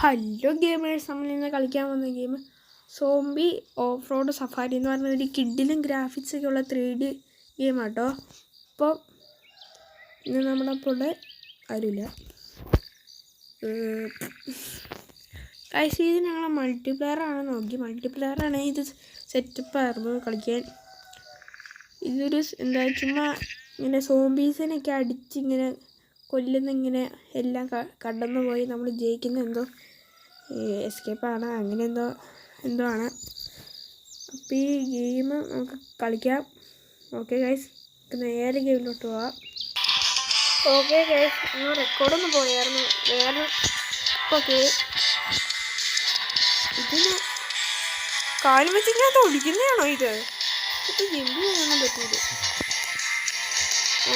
Hello gamers, നമ്മളിന്ന് കളിക്കാൻ വന്ന game zombie off road safari എന്ന് പറഞ്ഞ ഒരു കിഡിലും ഗ്രാഫിക്സൊക്കെ ഉള്ള 3D ഗെയിമാണ് കേട്ടോ. അപ്പോൾ ഇന്ന് നമ്മുടെ കൂടെ ആരുമില്ല. ഇത് ഞങ്ങൾ മൾട്ടിപ്ലെയറാണ് നോക്കി. മൾട്ടിപ്ലെയറാണ് ഇത് സെറ്റപ്പായിരുന്നു കളിക്കാൻ. ഇതൊരു ചുമ്മാ ഇങ്ങനെ സോംബീസിനൊക്കെ അടിച്ചിങ്ങനെ കൊല്ലുന്നിങ്ങനെ എല്ലാം കടന്നു പോയി നമ്മൾ ജയിക്കുന്ന എസ്കേപ്പാണ്, അങ്ങനെ എന്തോ ആണ്. അപ്പോൾ ഈ ഗെയിം നമുക്ക് കളിക്കാം. ഓക്കെ ഗൈസ്, നേരെ ഗെയിമിലോട്ട് പോവാം. ഓക്കെ ഗൈസ്, നിങ്ങൾ റെക്കോർഡൊന്നും പോയായിരുന്നു വേറെ. ഓക്കെ, ഇതിന് കാല് വെച്ചിങ്ങനത്ത് ഒടിക്കുന്നതാണോ ഇത്? ഇപ്പം ജിമ്പ് ചെയ്യാനൊന്നും പറ്റിയത്.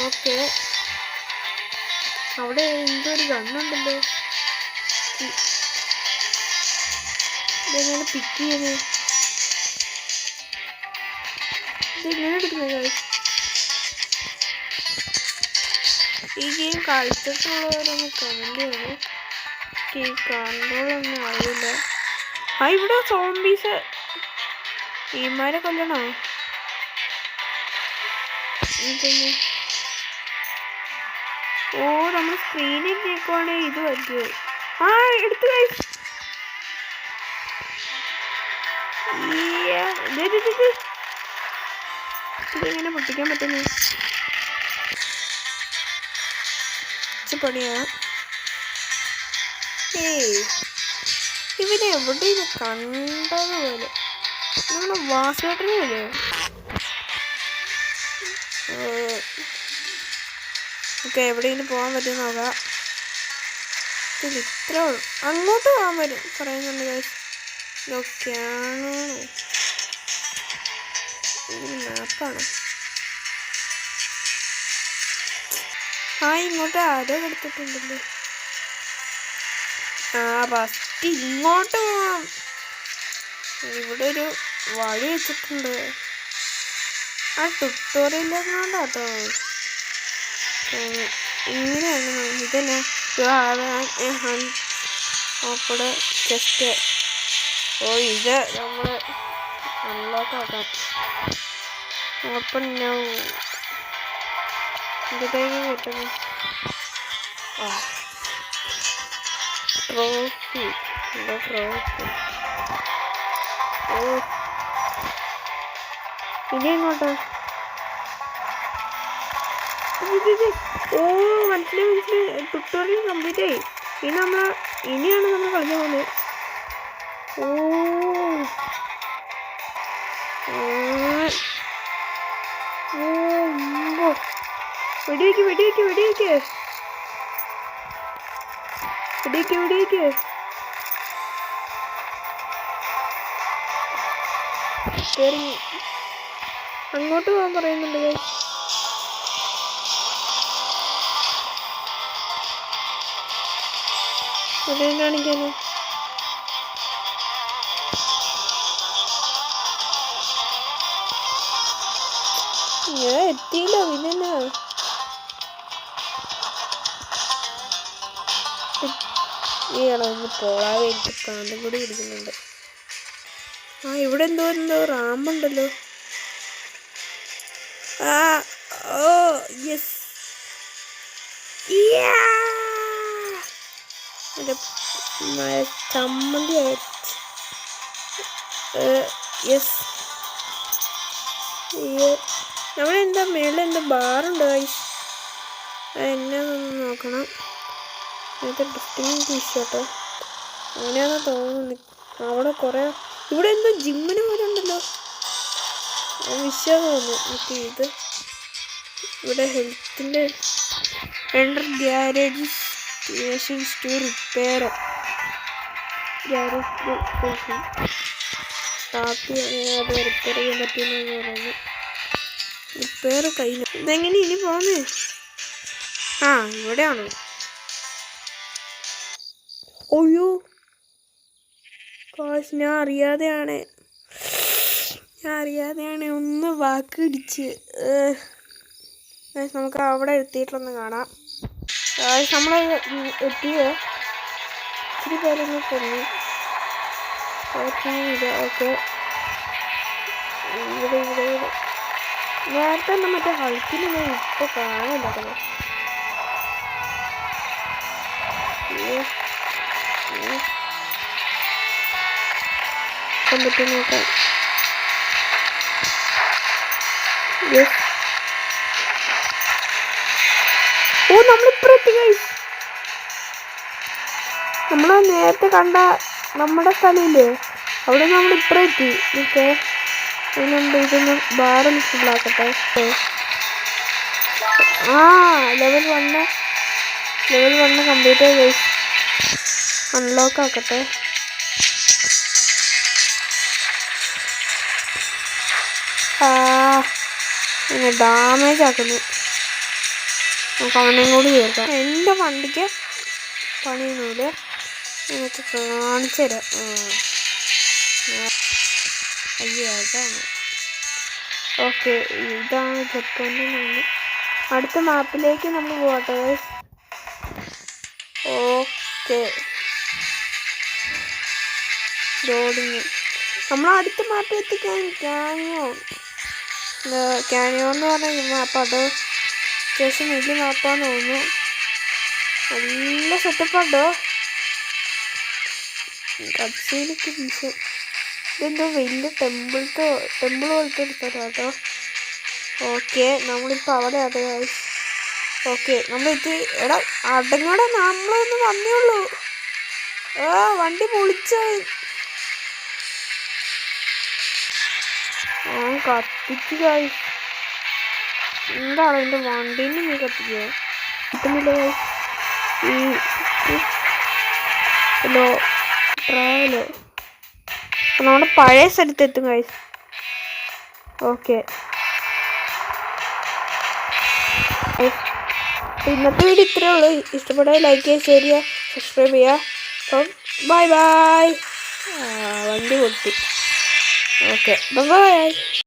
ഓക്കെ, അവിടെ എന്തോ ഒരു ഗണ്ണുണ്ടല്ലോ. ഇതെങ്ങനെ പിക്ക് ചെയ്യുന്നത്? ഇതെങ്ങനെ എടുക്കുന്നത്? ഈ ഗെയിം കളിച്ചിട്ടുള്ളവരൊന്ന് കമന്റ് ചെയ്യണം. ഈ കൺട്രോളൊന്നും അറിയില്ല. ഇവിടെ സോംബീസ് ഈമാരെ കൊല്ലണോ? ഓ, നമ്മൾ സ്ക്രീനിൽ കേൾക്കുവാണെങ്കിൽ ഇത് പറ്റുമോ? എടുത്തു കഴിച്ചു. ഇതെങ്ങനെ പൊട്ടിക്കാൻ പറ്റുന്നു? പണിയാ. ഇവരെവിടെ ഇത് കണ്ടതുപോലെ നമ്മളെ വാസേട്ടനല്ലേ? ഓക്കെ, എവിടെയെങ്കിലും പോകാൻ പറ്റുമെന്ന് നോക്കാം. ഇത്ര അങ്ങോട്ട് പോകാൻ വരും പറയുന്നുണ്ട്. ഇതൊക്കെയാണ് മാപ്പാണ്. ഇങ്ങോട്ട് ആരോ എടുത്തിട്ടുണ്ടല്ലോ. ഫസ്റ്റ് ഇങ്ങോട്ട് പോവാം. ഇവിടെ ഒരു വഴി വെച്ചിട്ടുണ്ട്. ട്യൂട്ടോറിയലിലെങ്ങാണ്ടാട്ടോ. ഇങ്ങനെയാണ് ഇതന്നെ നോക്കടെ ജസ്റ്റ്. ഇത് നമ്മൾ അൺലോക്ക് ആക്കാം. അപ്പം ഇതേക്ക് കിട്ടുന്നു. ട്രോഫി ഇനി എങ്ങോട്ടാ? മനസ്സിലായി. ട്യൂട്ടോറിയൽ കംപ്ലീറ്റ് ആയി. ഇനിയാണ് നമ്മൾ കളിക്കാൻ പോകുന്നത്. വെടിവെക്ക്. അങ്ങോട്ട് പോകാൻ പറയുന്നുണ്ട്. കാണിക്കാനോ? ഞാൻ എത്തിയില്ല. പിന്നെ പോളാതെ എനിക്ക് കാണ്ടും കൂടി ഇരിക്കുന്നുണ്ട്. ഇവിടെ എന്തോ റാമ്പുണ്ടല്ലോ. യെസ്, ചമ്മന്തി യെസ്. നമ്മളെന്താ മേളിലെന്തോ ബാറുണ്ട്. എന്നാന്നൊന്ന് നോക്കണം. ഡിസ്റ്റിങ് കേട്ടോ, അങ്ങനെയാണെന്ന് തോന്നുന്നു. അവിടെ കുറേ ഇവിടെ എന്തോ ജിമ്മിന് പോലെ ഉണ്ടല്ലോ. വിശ്വാസം തോന്നുന്നു. ഇത് ഇവിടെ ഹെൽത്തിൻ്റെ enter garage stations to repair. Garage station ടാപ്പി അത് റിപ്പയർ ചെയ്യാൻ പറ്റുമെന്ന് പറയുന്നു. റിപ്പയർ കഴിഞ്ഞു. ഇതെങ്ങനെ ഇനി പോകുന്നേ? ഇവിടെയാണോ? ഒയ്യോ, ഞാൻ അറിയാതെയാണ് ഒന്ന് വാക്ക് ഇടിച്ച്. നമുക്ക് അവിടെ എത്തിയിട്ടൊന്ന് കാണാം. നമ്മൾ എത്തിയത് ഇച്ചിരി പേരൊന്ന് കൊന്നു. ഓക്കെ ഇവിടെ നേരത്തെ തന്നെ മറ്റേ ഹൾക്കിന് ഞാൻ ഇപ്പോൾ കാണില്ല. പറ്റും നോക്കാം. ഓ നമ്മളിപ്പോഴെത്തി ഗൈസ്. നമ്മൾ നേരത്തെ കണ്ട നമ്മുടെ സ്ഥലമില്ലേ അവിടെ നമ്മളിപ്പോഴെത്തി. ഓക്കെ അതിനുണ്ട് ഇതൊന്ന് ബാറൊന്ന് ഫുള്ളാക്കട്ടെ. ലെവൽ 1 കംപ്ലീറ്റ് ആയി ഗൈസ്. അൺലോക്ക് ആക്കട്ടെ. പിന്നെ ഡാമേജ് ആക്കുന്നു. നമുക്ക് അവനെയും കൂടി ചേർക്കാം. എൻ്റെ വണ്ടിക്ക് പണിയൊന്നുമില്ല, എനിക്ക് കാണിച്ചു തരാം. അയ്യോ അതാണ്. ഓക്കെ ഇതാണ് ജപ്പാനിലാണ്. അടുത്ത മാപ്പിലേക്ക് നമ്മൾ പോകട്ടെ. Okay loading. നമ്മൾ അടുത്ത മാപ്പ് എത്തിക്കാൻ ക്യാനിയോൺ എന്ന് പറഞ്ഞ മാപ്പ്. അത് അത്യാവശ്യം വലിയ മാപ്പാന്ന് തോന്നുന്നു. നല്ല സെറ്റപ്പുണ്ടോ കച്ചയിലേക്ക് വീശം. ഇതെന്തോ വലിയ ടെമ്പിൾ പോലത്തെ ഒരു സ്ഥലം കേട്ടോ. ഓക്കെ നമ്മളിപ്പോൾ അവിടെ അതെ. ഓക്കെ നമ്മളെത്തി. എടാ അടങ്ങടെ, നമ്മളൊന്ന് വന്നേ ഉള്ളൂ. വണ്ടി പൊളിച്ചായി. കത്തിക്കായി. എന്താണ് എൻ്റെ വണ്ടീനെ നീ കത്തിക്കുക കിട്ടുന്നില്ല. ഹലോ ട്രാവലോ നമ്മുടെ പഴയ സ്ഥലത്ത് എത്തും ഗൈസ്. ഓക്കെ ഇന്നത്തെ വീഡിയോ ഇത്രയേ ഉള്ളൂ. ഇഷ്ടപ്പെട്ടാൽ ലൈക്ക് ചെയ്യുക, ഷെയർ ചെയ്യുക, സബ്സ്ക്രൈബ് ചെയ്യുക. അപ്പം ബൈ. വണ്ടി പൊട്ടി. Okay bye.